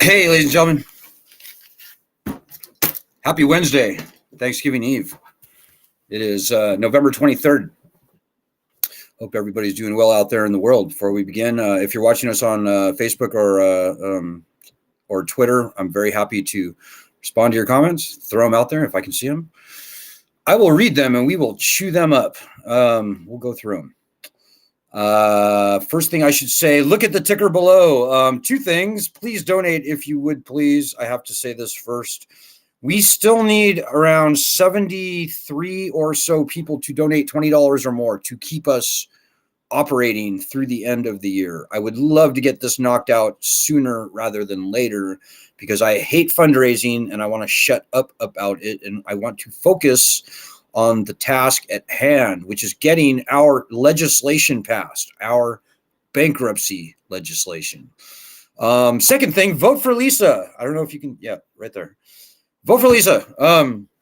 Hey, ladies and gentlemen. Happy Wednesday, Thanksgiving Eve. It is November 23rd. Hope everybody's doing well out there in the world. Before we begin, if you're watching us on Facebook or Twitter, I'm very happy to respond to your comments. Throw them out there if I can see them. I will read them and we will chew them up. We'll go through them. First thing I should say, look at the ticker below. Two things. Please donate if you would, please. I have to say this first. We still need around 73 or so people to donate $20 or more to keep us operating through the end of the year. I would love to get this knocked out sooner rather than later because I hate fundraising and I want to shut up about it. And I want to focus on the task at hand, which is getting our legislation passed, our bankruptcy legislation. Second thing, vote for Lisa. I don't know if you can, yeah, right there. Vote for Lisa.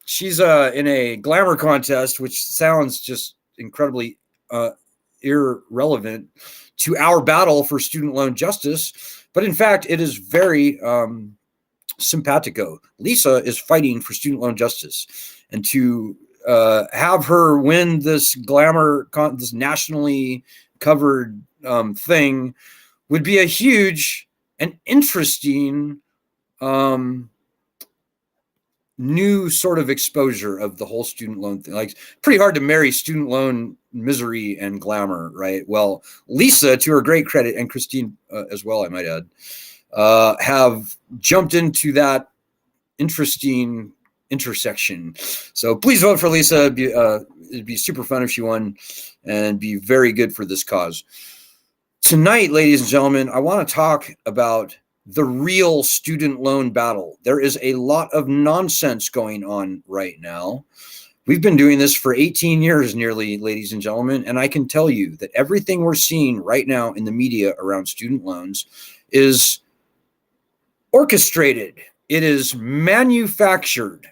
She's in a glamour contest, which sounds just incredibly irrelevant to our battle for student loan justice. But in fact, it is very simpatico. Lisa is fighting for student loan justice. And to have her win this glamour, this nationally covered thing would be a huge and interesting new sort of exposure of the whole student loan thing. Like, pretty hard to marry student loan misery and glamour, right? Well, Lisa, to her great credit, and Christine as well, I might add, have jumped into that interesting intersection. So please vote for Lisa. It'd be super fun if she won and be very good for this cause. Tonight, ladies and gentlemen, I want to talk about the real student loan battle. There is a lot of nonsense going on right now. We've been doing this for 18 years nearly, ladies and gentlemen, and I can tell you that everything we're seeing right now in the media around student loans is orchestrated. It is manufactured,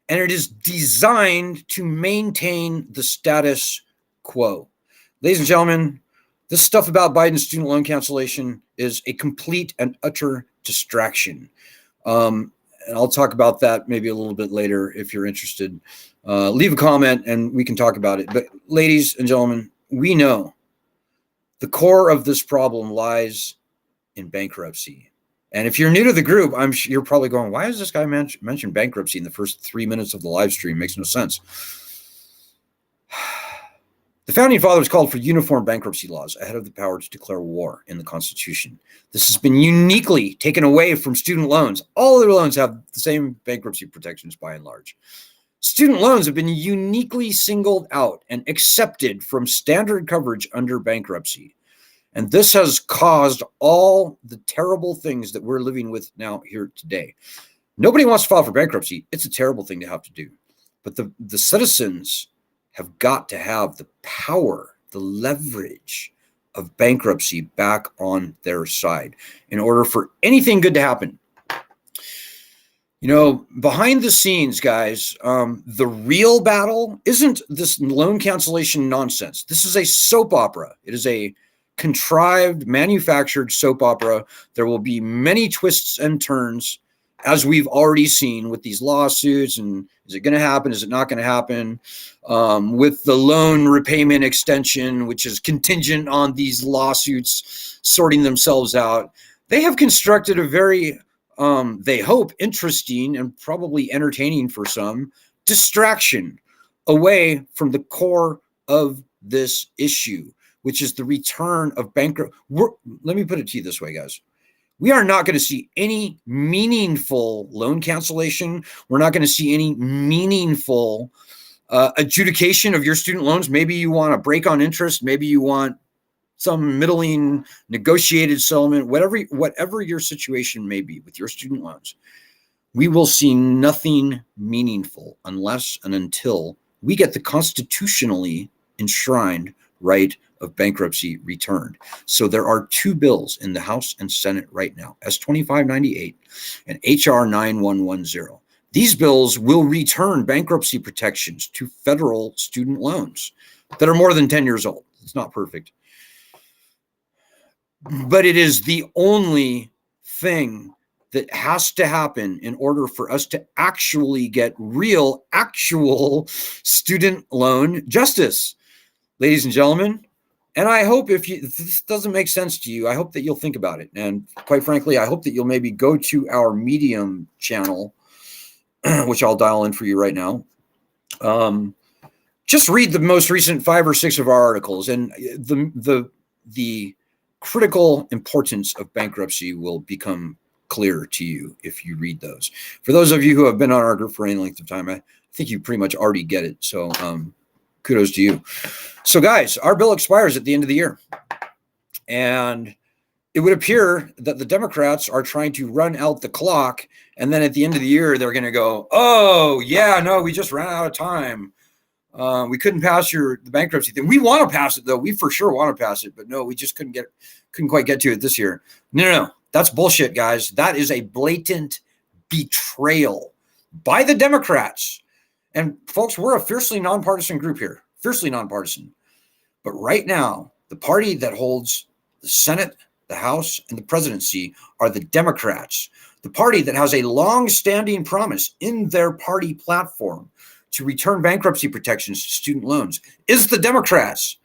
and it is designed to maintain the status quo. Ladies and gentlemen, this stuff about Biden's student loan cancellation is a complete and utter distraction. And I'll talk about that maybe a little bit later if you're interested. Leave a comment and we can talk about it. But ladies and gentlemen, we know the core of this problem lies in bankruptcy. And if you're new to the group, I'm sure you're probably going, why does this guy mention bankruptcy in the first 3 minutes of the live stream? Makes no sense. The founding fathers called for uniform bankruptcy laws ahead of the power to declare war in the Constitution. This has been uniquely taken away from student loans. All other loans have the same bankruptcy protections by and large. Student loans have been uniquely singled out and accepted from standard coverage under bankruptcy. And this has caused all the terrible things that we're living with now here today. Nobody wants to file for bankruptcy. It's a terrible thing to have to do. But the citizens have got to have the power, the leverage of bankruptcy back on their side in order for anything good to happen. You know, behind the scenes, guys, the real battle isn't this loan cancellation nonsense. This is a soap opera. It is a contrived, manufactured soap opera. There will be many twists and turns, as we've already seen with these lawsuits. And is it going to happen? Is it not going to happen? With the loan repayment extension, which is contingent on these lawsuits sorting themselves out. They have constructed a very, they hope, interesting and probably entertaining for some distraction away from the core of this issue, which is the return of bankruptcy. Let me put it to you this way, guys. We are not going to see any meaningful loan cancellation. We're not going to see any meaningful adjudication of your student loans. Maybe you want a break on interest. Maybe you want some middling negotiated settlement, whatever your situation may be with your student loans. We will see nothing meaningful unless and until we get the constitutionally enshrined right of bankruptcy returned. So there are two bills in the House and Senate right now, S-2598 and H.R. 9110. These bills will return bankruptcy protections to federal student loans that are more than 10 years old. It's not perfect. But it is the only thing that has to happen in order for us to actually get real, actual student loan justice, ladies and gentlemen. And I hope if this doesn't make sense to you, I hope that you'll think about it. And quite frankly, I hope that you'll maybe go to our Medium channel, which I'll dial in for you right now. Just read the most recent 5 or 6 of our articles, and the critical importance of bankruptcy will become clear to you if you read those. For those of you who have been on our group for any length of time, I think you pretty much already get it. So kudos to you. So guys, our bill expires at the end of the year. And it would appear that the Democrats are trying to run out the clock. And then at the end of the year, they're going to go, oh, yeah, no, we just ran out of time. We couldn't pass the bankruptcy thing. We want to pass it, though. We for sure want to pass it. But no, we just couldn't quite get to it this year. No. That's bullshit, guys. That is a blatant betrayal by the Democrats. And folks, we're a fiercely nonpartisan group here. Fiercely nonpartisan. But right now, the party that holds the Senate, the House, and the presidency are the Democrats. The party that has a long-standing promise in their party platform to return bankruptcy protections to student loans is the Democrats.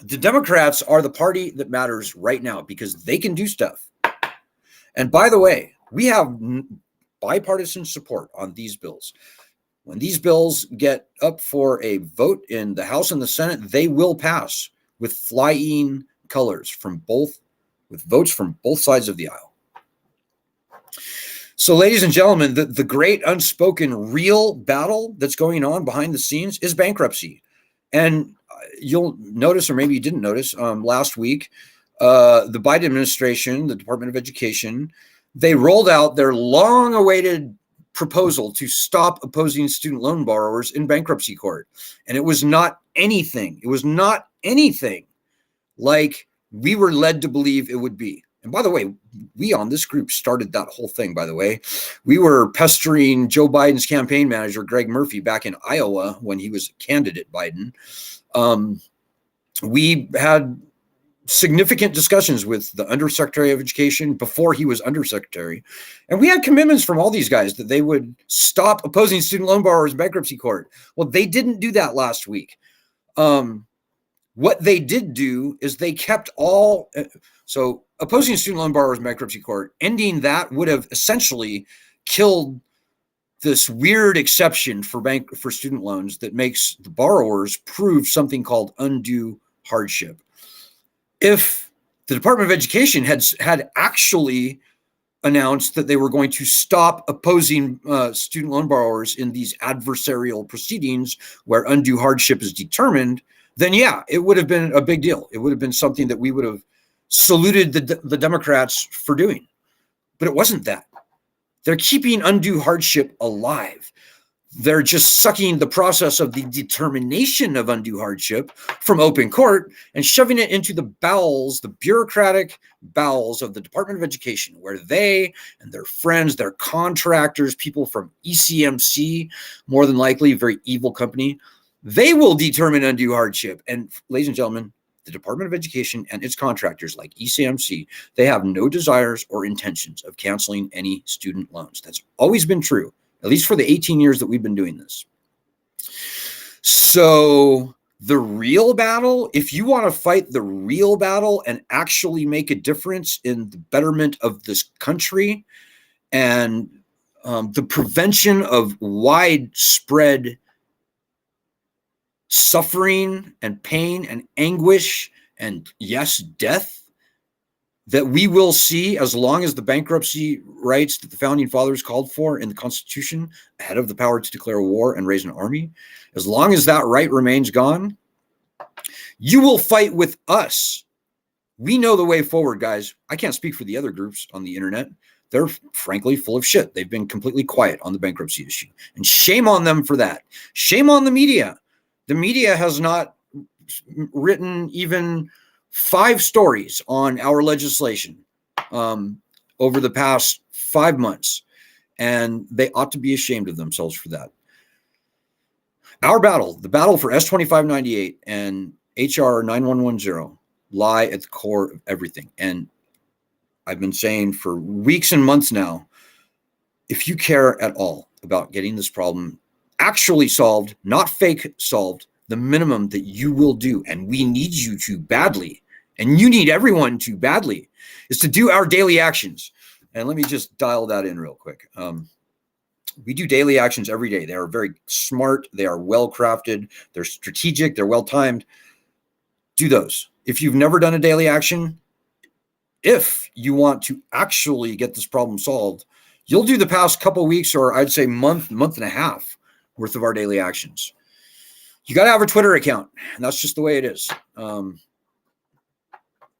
The Democrats are the party that matters right now because they can do stuff. And by the way, we have bipartisan support on these bills. When these bills get up for a vote in the House and the Senate, they will pass with flying colors with votes from both sides of the aisle. So, ladies and gentlemen, the great unspoken real battle that's going on behind the scenes is bankruptcy. And you'll notice, or maybe you didn't notice, last week, the Biden administration, the Department of Education, they rolled out their long-awaited proposal to stop opposing student loan borrowers in bankruptcy court. And it was not anything. It was not anything like we were led to believe it would be. And by the way, we on this group started that whole thing, by the way. We were pestering Joe Biden's campaign manager, Greg Murphy, back in Iowa when he was candidate Biden. We had significant discussions with the Undersecretary of Education before he was Undersecretary. And we had commitments from all these guys that they would stop opposing student loan borrowers in bankruptcy court. Well, they didn't do that last week. What they did do is they kept so opposing student loan borrowers in bankruptcy court, ending that would have essentially killed this weird exception for student loans that makes the borrowers prove something called undue hardship. If the Department of Education had actually announced that they were going to stop opposing student loan borrowers in these adversarial proceedings where undue hardship is determined, then yeah, it would have been a big deal. It would have been something that we would have saluted the Democrats for doing. But it wasn't that. They're keeping undue hardship alive. They're just sucking the process of the determination of undue hardship from open court and shoving it into the bowels, the bureaucratic bowels of the Department of Education, where they and their friends, their contractors, people from ECMC, more than likely, a very evil company, they will determine undue hardship. And ladies and gentlemen, the Department of Education and its contractors like ECMC, they have no desires or intentions of canceling any student loans. That's always been true, at least for the 18 years that we've been doing this. So the real battle, if you want to fight the real battle and actually make a difference in the betterment of this country and the prevention of widespread suffering and pain and anguish and, yes, death that we will see as long as the bankruptcy rights that the founding fathers called for in the Constitution, ahead of the power to declare war and raise an army, as long as that right remains gone, you will fight with us. We know the way forward, guys. I can't speak for the other groups on the internet. They're frankly full of shit. They've been completely quiet on the bankruptcy issue. And shame on them for that. Shame on the media. The media has not written even 5 stories on our legislation over the past 5 months, and they ought to be ashamed of themselves for that. Our battle, the battle for S2598 and HR 9110, lie at the core of everything. And I've been saying for weeks and months now, if you care at all about getting this problem actually solved, not fake solved, the minimum that you will do, and we need you to badly, and you need everyone to badly, is to do our daily actions. And let me just dial that in real quick. We do daily actions every day. They are very smart. They are well crafted. They're strategic. They're well timed. Do those. If you've never done a daily action, if you want to actually get this problem solved, you'll do the past couple weeks, or I'd say month and a half worth of our daily actions. You got to have a Twitter account, and that's just the way it is.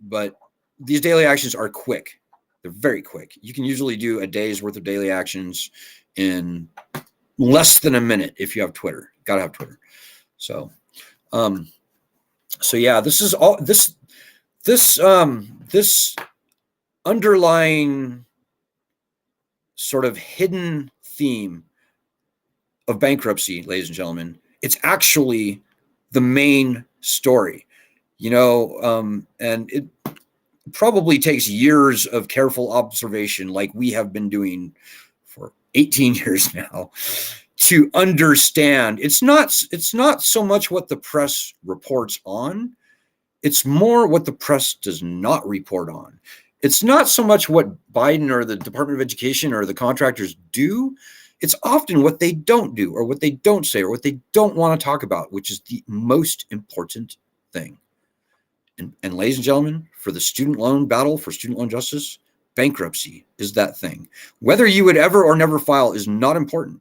But these daily actions are quick. They're very quick. You can usually do a day's worth of daily actions in less than a minute if you have Twitter. Got to have Twitter. So yeah, this is all this underlying sort of hidden theme of bankruptcy, ladies and gentlemen. It's actually the main story, and it probably takes years of careful observation, like we have been doing for 18 years now, to understand. It's not so much what the press reports on. It's more what the press does not report on. It's not so much what Biden or the Department of Education or the contractors do. It's often what they don't do, or what they don't say, or what they don't want to talk about, which is the most important thing. And ladies and gentlemen, for the student loan battle, for student loan justice, bankruptcy is that thing. Whether you would ever or never file is not important.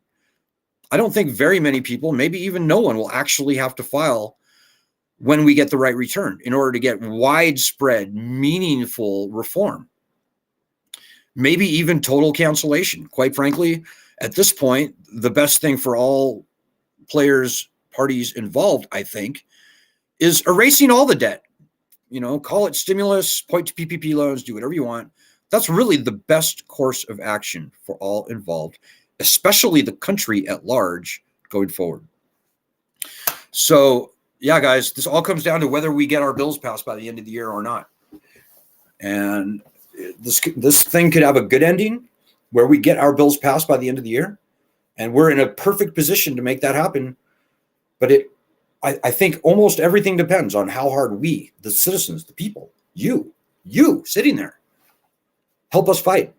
I don't think very many people, maybe even no one, will actually have to file when we get the right return in order to get widespread, meaningful reform. Maybe even total cancellation. Quite frankly, at this point, the best thing for all players, parties involved, I think, is erasing all the debt. Call it stimulus, point to PPP loans, do whatever you want. That's really the best course of action for all involved, especially the country at large going forward. So, yeah, guys, this all comes down to whether we get our bills passed by the end of the year or not. And this thing could have a good ending where we get our bills passed by the end of the year, and we're in a perfect position to make that happen. But I think almost everything depends on how hard we, the citizens, the people, you sitting there, help us fight.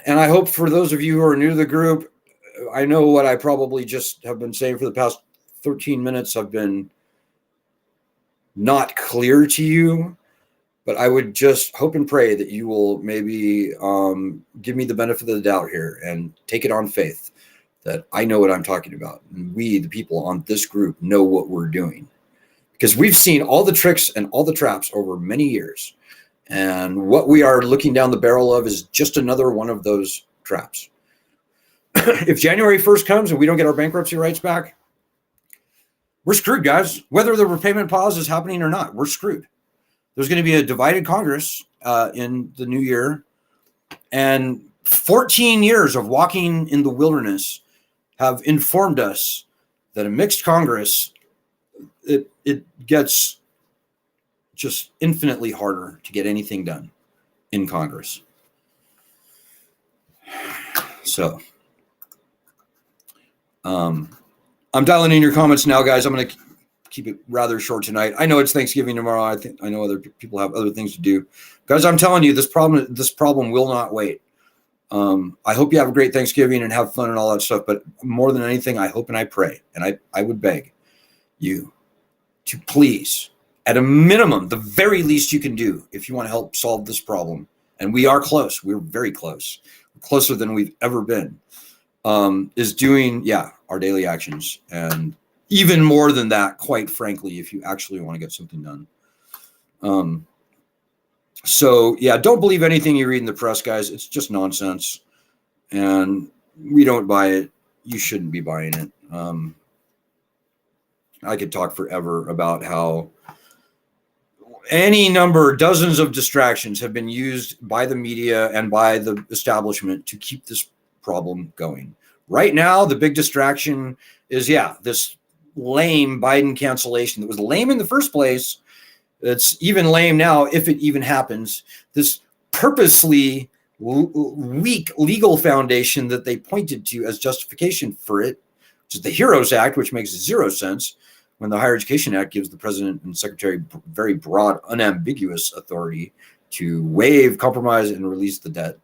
And I hope for those of you who are new to the group, I know what I probably just have been saying for the past 13 minutes have been not clear to you, but I would just hope and pray that you will maybe give me the benefit of the doubt here and take it on faith that I know what I'm talking about. And we, the people on this group, know what we're doing, because we've seen all the tricks and all the traps over many years. And what we are looking down the barrel of is just another one of those traps. If January 1st comes and we don't get our bankruptcy rights back, we're screwed, guys. Whether the repayment pause is happening or not, we're screwed. There's going to be a divided Congress in the new year. And 14 years of walking in the wilderness have informed us that a mixed Congress, it gets just infinitely harder to get anything done in Congress. So I'm dialing in your comments now, guys. I'm going to keep it rather short tonight. I know it's Thanksgiving tomorrow. I know other people have other things to do. Guys, I'm telling you, this problem will not wait. I hope you have a great Thanksgiving and have fun and all that stuff. But more than anything, I hope and I pray, and I would beg you to please, at a minimum, the very least you can do if you want to help solve this problem. And we are close. We're very close. We're closer than we've ever been. Is doing, our daily actions. And even more than that, quite frankly, if you actually want to get something done. So, don't believe anything you read in the press, guys. It's just nonsense. And we don't buy it. You shouldn't be buying it. I could talk forever about how any number, dozens of distractions have been used by the media and by the establishment to keep this problem going. Right now, the big distraction is, this lame Biden cancellation that was lame in the first place It's even lame now, if it even happens. This purposely weak legal foundation that they pointed to as justification for it, which is the HEROES Act, which makes zero sense when the Higher Education Act gives the president and secretary very broad, unambiguous authority to waive, compromise, and release the debt.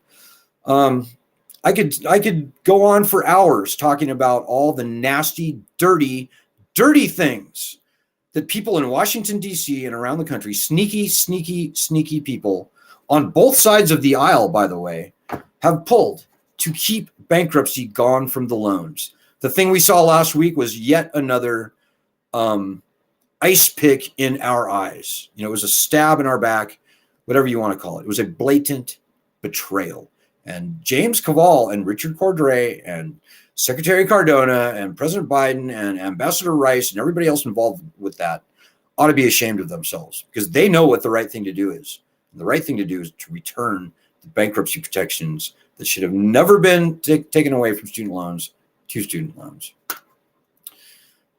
I could go on for hours talking about all the nasty, dirty things that people in Washington, D.C. and around the country, sneaky people on both sides of the aisle, by the way, have pulled to keep bankruptcy gone from the loans. The thing we saw last week was yet another ice pick in our eyes. You know, it was a stab in our back, whatever you want to call it. It was a blatant betrayal. And James Cavall and Richard Cordray and Secretary Cardona and President Biden and Ambassador Rice and everybody else involved with that ought to be ashamed of themselves, because they know what the right thing to do is. And the right thing to do is to return the bankruptcy protections that should have never been taken away from student loans to student loans.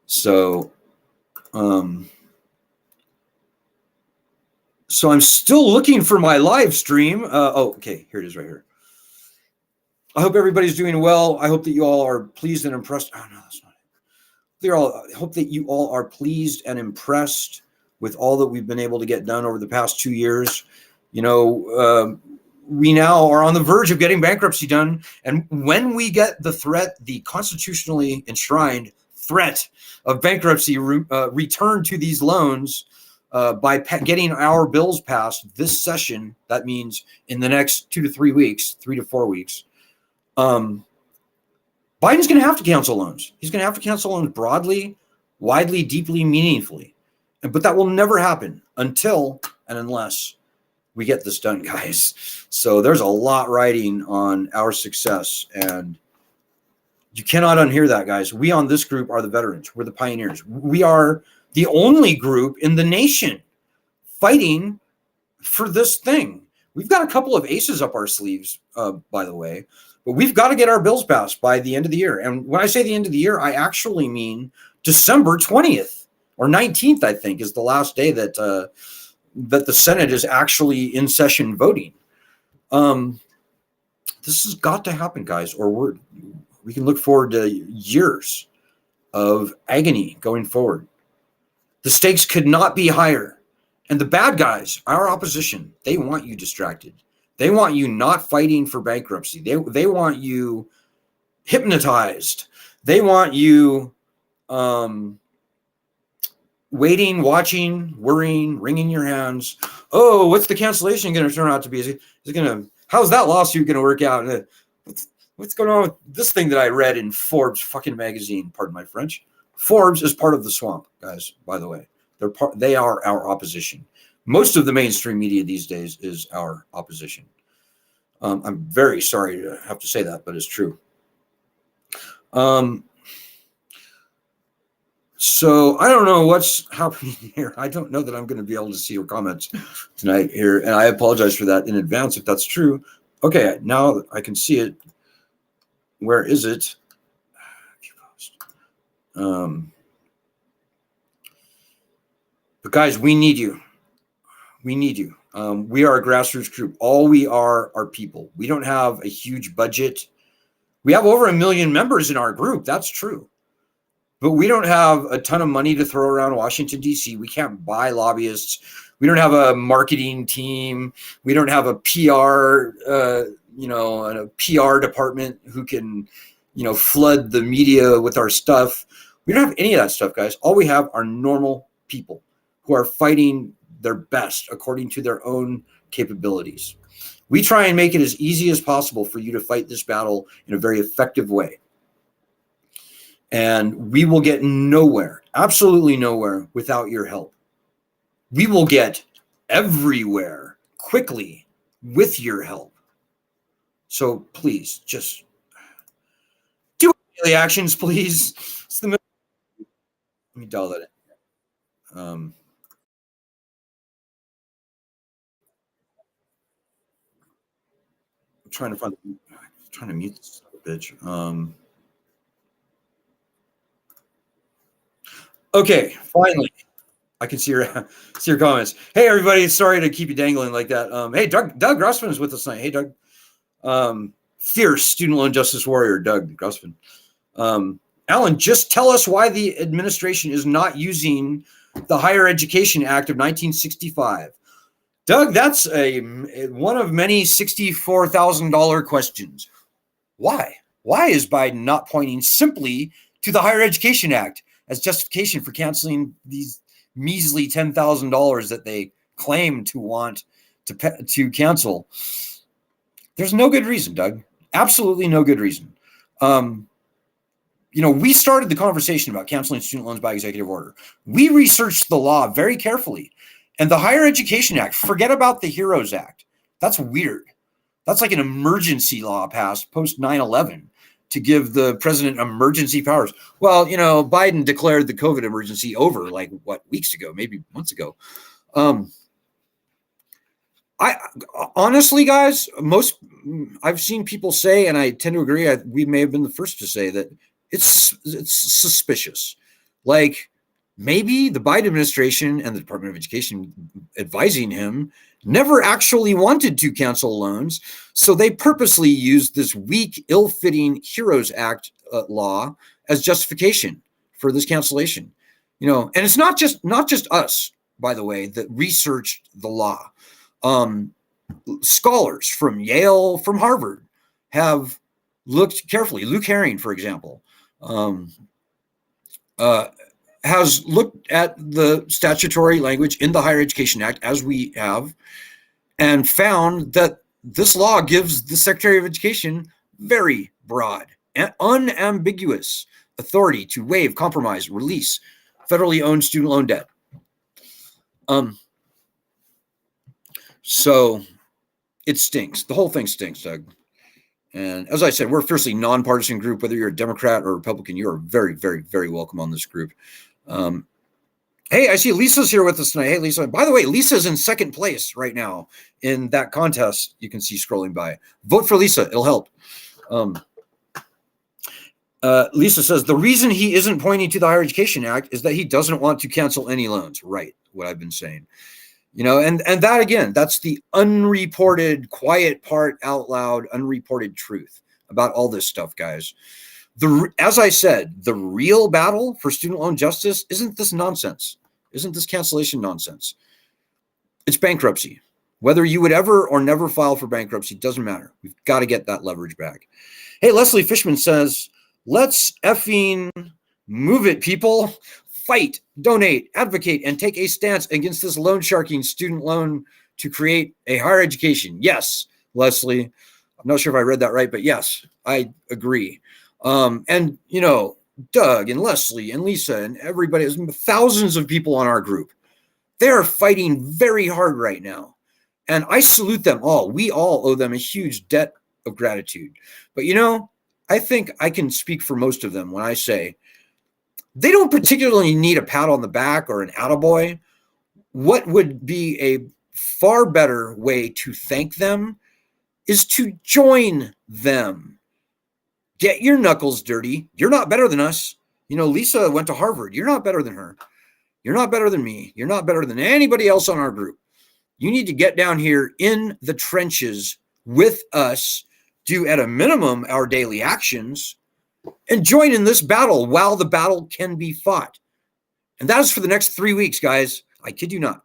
So, so I'm still looking for my live stream. Okay, here it is right here. I hope everybody's doing well. I hope that you all are pleased and impressed. Oh, no, that's not it. I hope that you all are pleased and impressed with all that we've been able to get done over the past 2 years. You know, we now are on the verge of getting bankruptcy done. And when we get the threat, the constitutionally enshrined threat of bankruptcy returned to these loans by getting our bills passed this session, that means in the next 2 to 3 weeks, 3 to 4 weeks, Biden's going to have to cancel loans. He's going to have to cancel loans broadly, widely, deeply, meaningfully. But that will never happen until and unless we get this done, guys. So there's a lot riding on our success, and you cannot unhear that, guys. We on this group are the veterans. We're the pioneers. We are the only group in the nation fighting for this thing. We've got a couple of aces up our sleeves, by the way. But we've got to get our bills passed by the end of the year. And when I say the end of the year, I actually mean December 20th or 19th, I think, is the last day that that the Senate is actually in session voting. This has got to happen, guys, or we can look forward to years of agony going forward. The stakes could not be higher. And the bad guys, our opposition, they want you distracted. They want you not fighting for bankruptcy. They want you hypnotized. They want you waiting, watching, worrying, wringing your hands. Oh, what's the cancellation going to turn out to be? Is it going to? How's that lawsuit going to work out? What's going on with this thing that I read in Forbes fucking magazine? Pardon my French. Forbes is part of the swamp, guys. By the way, they are our opposition. Most of the mainstream media these days is our opposition. I'm very sorry to have to say that, but it's true. So I don't know what's happening here. I don't know that I'm going to be able to see your comments tonight here, and I apologize for that in advance if that's true. Okay, now I can see it. Where is it? But guys, we need you. We need you. We are a grassroots group. All we are people. We don't have a huge budget. We have over 1 million members in our group. That's true. But we don't have a ton of money to throw around Washington, D.C. We can't buy lobbyists. We don't have a marketing team. We don't have a PR, and a PR department who can, flood the media with our stuff. We don't have any of that stuff, guys. All we have are normal people who are fighting their best according to their own capabilities. We try and make it as easy as possible for you to fight this battle in a very effective way. And we will get nowhere, absolutely nowhere, without your help. We will get everywhere quickly with your help. So please, just do daily actions, please. It's the middle. Let me dial that in. I'm trying to mute this bitch. Okay, finally, I can see your comments. Hey, everybody. Sorry to keep you dangling like that. Hey, Doug Grossman is with us tonight. Hey, Doug. Fierce student loan justice warrior, Doug Grossman. Alan, just tell us why the administration is not using the Higher Education Act of 1965. Doug, that's one of many $64,000 questions. Why? Why is Biden not pointing simply to the Higher Education Act as justification for canceling these measly $10,000 that they claim to want to cancel? There's no good reason, Doug. Absolutely no good reason. We started the conversation about canceling student loans by executive order. We researched the law very carefully. And the Higher Education Act, forget about the HEROES Act. That's weird. That's like an emergency law passed post 9/11 to give the president emergency powers. Well, Biden declared the COVID emergency over weeks ago, maybe months ago. I honestly, guys, I've seen people say, and I tend to agree, we may have been the first to say that it's suspicious. Like maybe the Biden administration and the Department of Education advising him never actually wanted to cancel loans. So they purposely used this weak, ill-fitting HEROES Act law as justification for this cancellation. And it's not just us, by the way, that researched the law. Scholars from Yale, from Harvard have looked carefully. Luke Herring, for example, has looked at the statutory language in the Higher Education Act, as we have, and found that this law gives the Secretary of Education very broad and unambiguous authority to waive, compromise, release federally owned student loan debt. So it stinks. The whole thing stinks, Doug. And as I said, we're a fiercely nonpartisan group. Whether you're a Democrat or Republican, you are very, very, very welcome on this group. Hey, I see Lisa's here with us tonight. Hey, Lisa. By the way, Lisa's in second place right now in that contest. You can see scrolling by. Vote for Lisa. It'll help. Lisa says, the reason he isn't pointing to the Higher Education Act is that he doesn't want to cancel any loans. Right. What I've been saying. And that, again, that's the unreported, quiet part out loud, unreported truth about all this stuff, guys. As I said, the real battle for student loan justice isn't this nonsense, isn't this cancellation nonsense. It's bankruptcy. Whether you would ever or never file for bankruptcy, doesn't matter. We've got to get that leverage back. Hey, Leslie Fishman says, let's effing move it, people. Fight, donate, advocate, and take a stance against this loan sharking student loan to create a higher education. Yes, Leslie. I'm not sure if I read that right, but yes, I agree. And, Doug and Leslie and Lisa and everybody, there's thousands of people on our group. They are fighting very hard right now. And I salute them all. We all owe them a huge debt of gratitude. But, I think I can speak for most of them when I say, they don't particularly need a pat on the back or an attaboy. What would be a far better way to thank them is to join them. Get your knuckles dirty. You're not better than us. Lisa went to Harvard. You're not better than her. You're not better than me. You're not better than anybody else on our group. You need to get down here in the trenches with us, do at a minimum our daily actions, and join in this battle while the battle can be fought. And that is for the next 3 weeks, guys. I kid you not.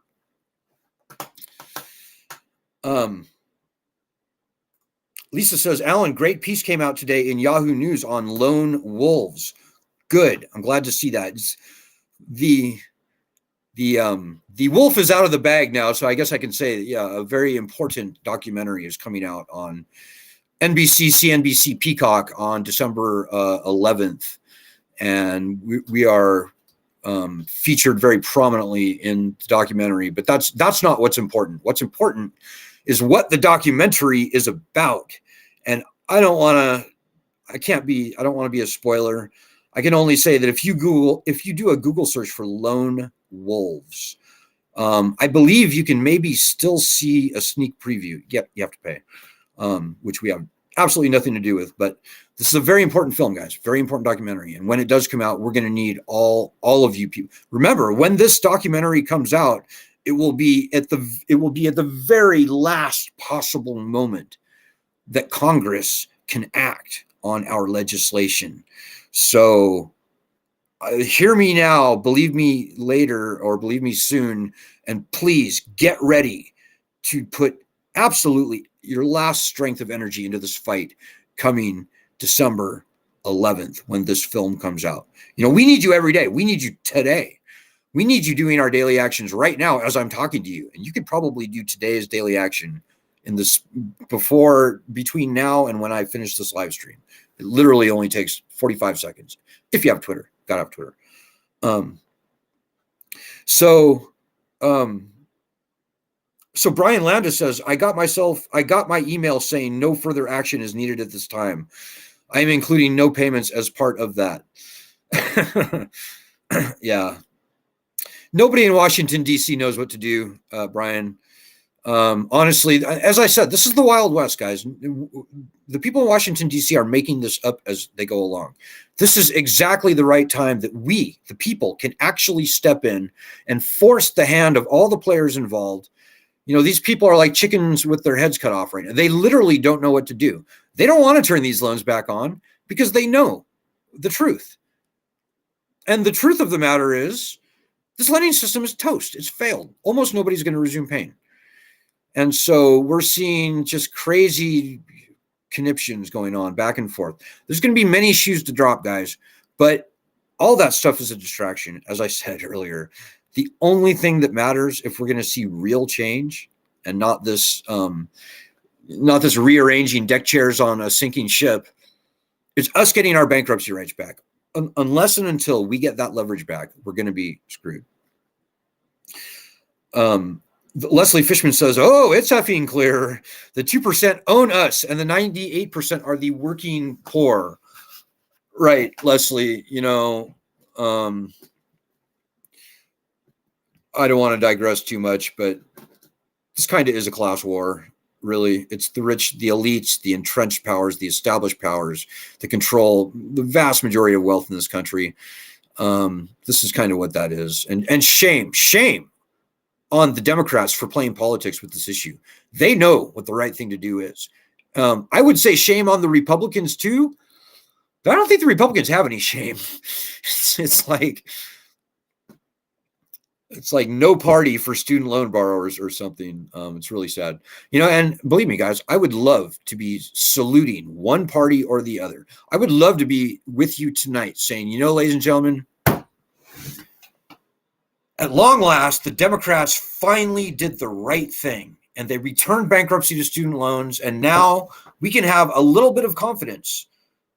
Lisa says, Alan, great piece came out today in Yahoo News on lone wolves. Good. I'm glad to see that. The wolf is out of the bag now, so I guess I can say, a very important documentary is coming out on NBC, CNBC, Peacock on December 11th. And we are featured very prominently in the documentary, but that's not what's important. What's important is what the documentary is about. And I don't want to be a spoiler. I can only say that if you do a Google search for lone wolves, I believe you can maybe still see a sneak preview. Yep, you have to pay, which we have absolutely nothing to do with, but this is a very important film, guys, very important documentary. And when it does come out, we're going to need all of you people. Remember, when this documentary comes out, it will be at the very last possible moment that Congress can act on our legislation. So hear me now, believe me later, or believe me soon, and please get ready to put absolutely your last strength of energy into this fight coming December 11th when this film comes out. You know, we need you every day. We need you today. We need you doing our daily actions right now as I'm talking to you. And you could probably do today's daily action in this between now and when I finish this live stream. It literally only takes 45 seconds. If you have Twitter, gotta have Twitter. So Brian Landis says, I got my email saying no further action is needed at this time. I am including no payments as part of that. Yeah. Nobody in Washington, D.C. knows what to do, Brian. Honestly, as I said, this is the Wild West, guys. The people in Washington, D.C. are making this up as they go along. This is exactly the right time that we, the people, can actually step in and force the hand of all the players involved. You know, these people are like chickens with their heads cut off right now. They literally don't know what to do. They don't want to turn these loans back on because they know the truth. And the truth of the matter is this lending system is toast. It's failed. Almost nobody's going to resume paying. And so we're seeing just crazy conniptions going on back and forth. There's going to be many shoes to drop, guys, but all that stuff is a distraction. As I said earlier, the only thing that matters if we're going to see real change and not this rearranging deck chairs on a sinking ship, is us getting our bankruptcy rights back. Unless and until we get that leverage back, we're going to be screwed. Leslie Fishman says, oh, it's effing clear. The 2% own us and the 98% are the working poor. Right, Leslie, you know, I don't want to digress too much, but this kind of is a class war, really. It's the rich, the elites, the entrenched powers, the established powers that control the vast majority of wealth in this country. This is kind of what that is. And shame on the Democrats for playing politics with this issue. They know what the right thing to do is. I would say shame on the Republicans too, but I don't think the Republicans have any shame. It's like no party for student loan borrowers or something. It's really sad. You know, and believe me, guys, I would love to be saluting one party or the other. I would love to be with you tonight saying, you know, ladies and gentlemen, at long last, the Democrats finally did the right thing and they returned bankruptcy to student loans. And now we can have a little bit of confidence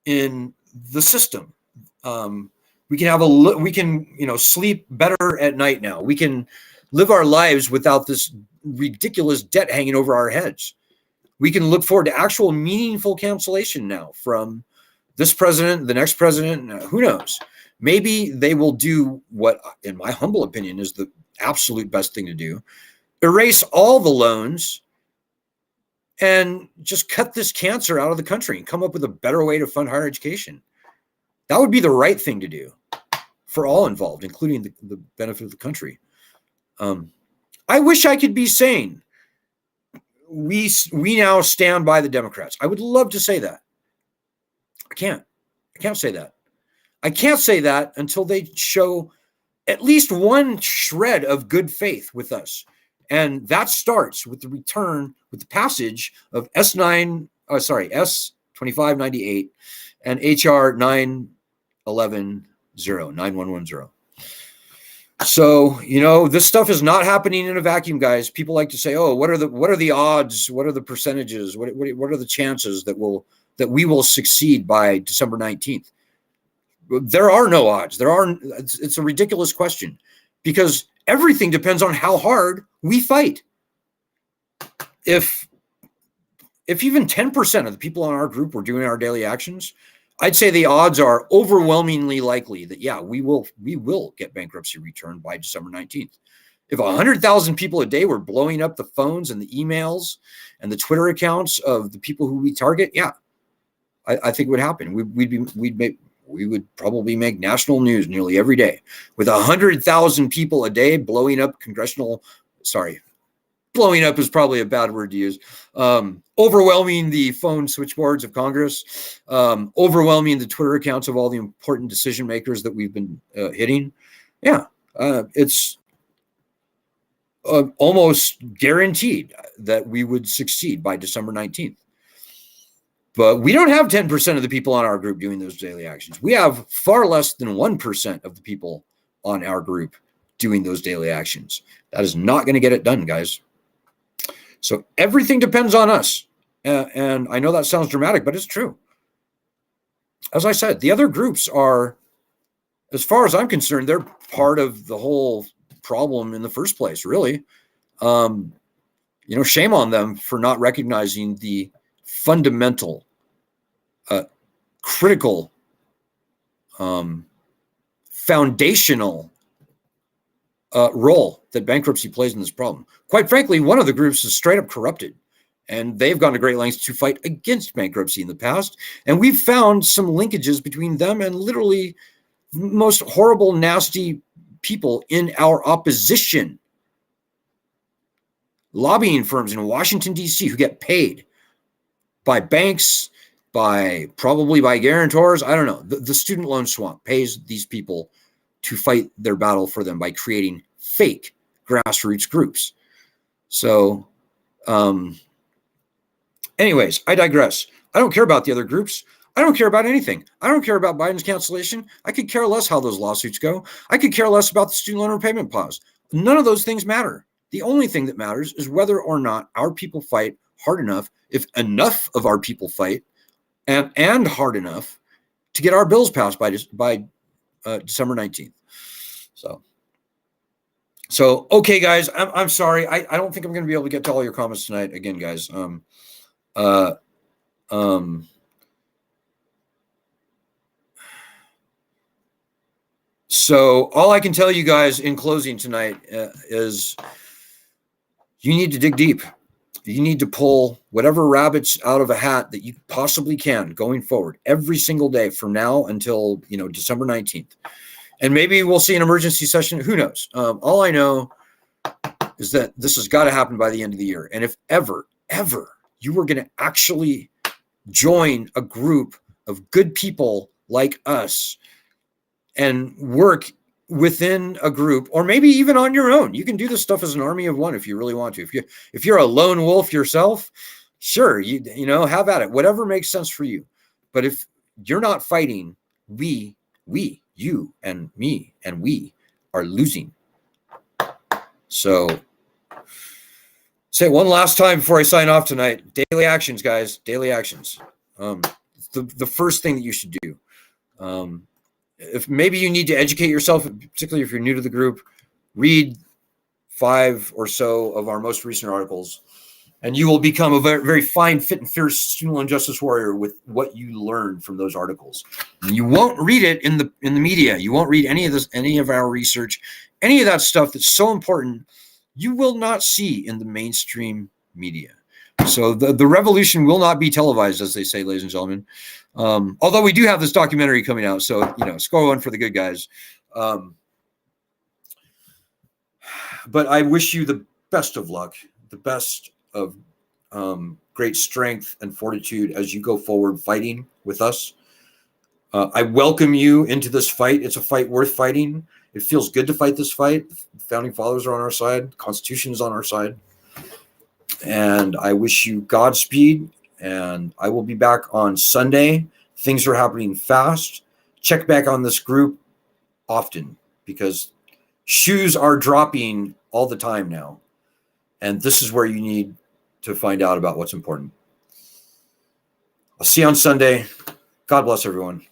in the system. We can sleep better at night now. We can live our lives without this ridiculous debt hanging over our heads. We can look forward to actual meaningful cancellation now from this president, the next president, who knows? Maybe they will do what, in my humble opinion, is the absolute best thing to do. Erase all the loans and just cut this cancer out of the country and come up with a better way to fund higher education. That would be the right thing to do for all involved, including the benefit of the country. I wish I could be saying we now stand by the Democrats. I would love to say that. I can't say that. I can't say that until they show at least one shred of good faith with us. And that starts with the passage of S2598 and HR 9110. So, you know, this stuff is not happening in a vacuum, guys. People like to say, "Oh, what are the odds? What are the percentages? What are the chances that we will succeed by December 19th?" There are no odds. It's a ridiculous question because everything depends on how hard we fight. If even 10% of the people in our group were doing our daily actions, I'd say the odds are overwhelmingly likely that, yeah, we will get bankruptcy returned by December 19th. If 100,000 people a day were blowing up the phones and the emails and the Twitter accounts of the people who we target, yeah, I think would happen. We would probably make national news nearly every day with 100,000 people a day blowing up blowing up is probably a bad word to use. Overwhelming the phone switchboards of Congress, overwhelming the Twitter accounts of all the important decision makers that we've been hitting. Yeah, it's almost guaranteed that we would succeed by December 19th. But we don't have 10% of the people on our group doing those daily actions. We have far less than 1% of the people on our group doing those daily actions. That is not going to get it done, guys. So everything depends on us. And I know that sounds dramatic, but it's true. As I said, the other groups are, as far as I'm concerned, they're part of the whole problem in the first place, really. Shame on them for not recognizing the fundamental, critical, foundational role that bankruptcy plays in this problem. Quite frankly, one of the groups is straight up corrupted, and they've gone to great lengths to fight against bankruptcy in the past. And we've found some linkages between them and literally most horrible, nasty people in our opposition. Lobbying firms in Washington, D.C. who get paid by banks, probably by guarantors. I don't know. The student loan swamp pays these people to fight their battle for them by creating fake grassroots groups. So, anyways, I digress. I don't care about the other groups. I don't care about anything. I don't care about Biden's cancellation. I could care less how those lawsuits go. I could care less about the student loan repayment pause. None of those things matter. The only thing that matters is whether or not our people fight hard enough, if enough of our people fight and hard enough to get our bills passed by December 19th. So okay, guys, I'm sorry. I don't think I'm going to be able to get to all your comments tonight. Again, guys, so all I can tell you guys in closing tonight is you need to dig deep. You need to pull whatever rabbits out of a hat that you possibly can going forward every single day from now until, December 19th. And maybe we'll see an emergency session. Who knows? All I know is that this has got to happen by the end of the year. And if ever you were going to actually join a group of good people like us and work within a group, or maybe even on your own, you can do this stuff as an army of one if you really want to. If you're a lone wolf yourself, sure, you have at it, whatever makes sense for you. But if you're not fighting, you and me and we are losing. So say one last time before I sign off tonight: daily actions, guys. Daily actions. The first thing that you should do. If maybe you need to educate yourself, particularly if you're new to the group, read 5 or so of our most recent articles, and you will become a very, very fine, fit, and fierce student loan justice warrior with what you learned from those articles. And you won't read it in the media. You won't read any of our research, any of that stuff that's so important. You will not see in the mainstream media. So the revolution will not be televised, as they say, ladies and gentlemen. Although we do have this documentary coming out, so score one for the good guys. But I wish you the best of luck, the best of great strength and fortitude as you go forward fighting with us. I welcome you into this fight. It's a fight worth fighting. It feels good to fight this fight. The founding fathers are on our side. The Constitution is on our side. And I wish you Godspeed. And I will be back on Sunday. Things are happening fast. Check back on this group often, because shoes are dropping all the time now. And this is where you need to find out about what's important. I'll see you on Sunday. God bless everyone.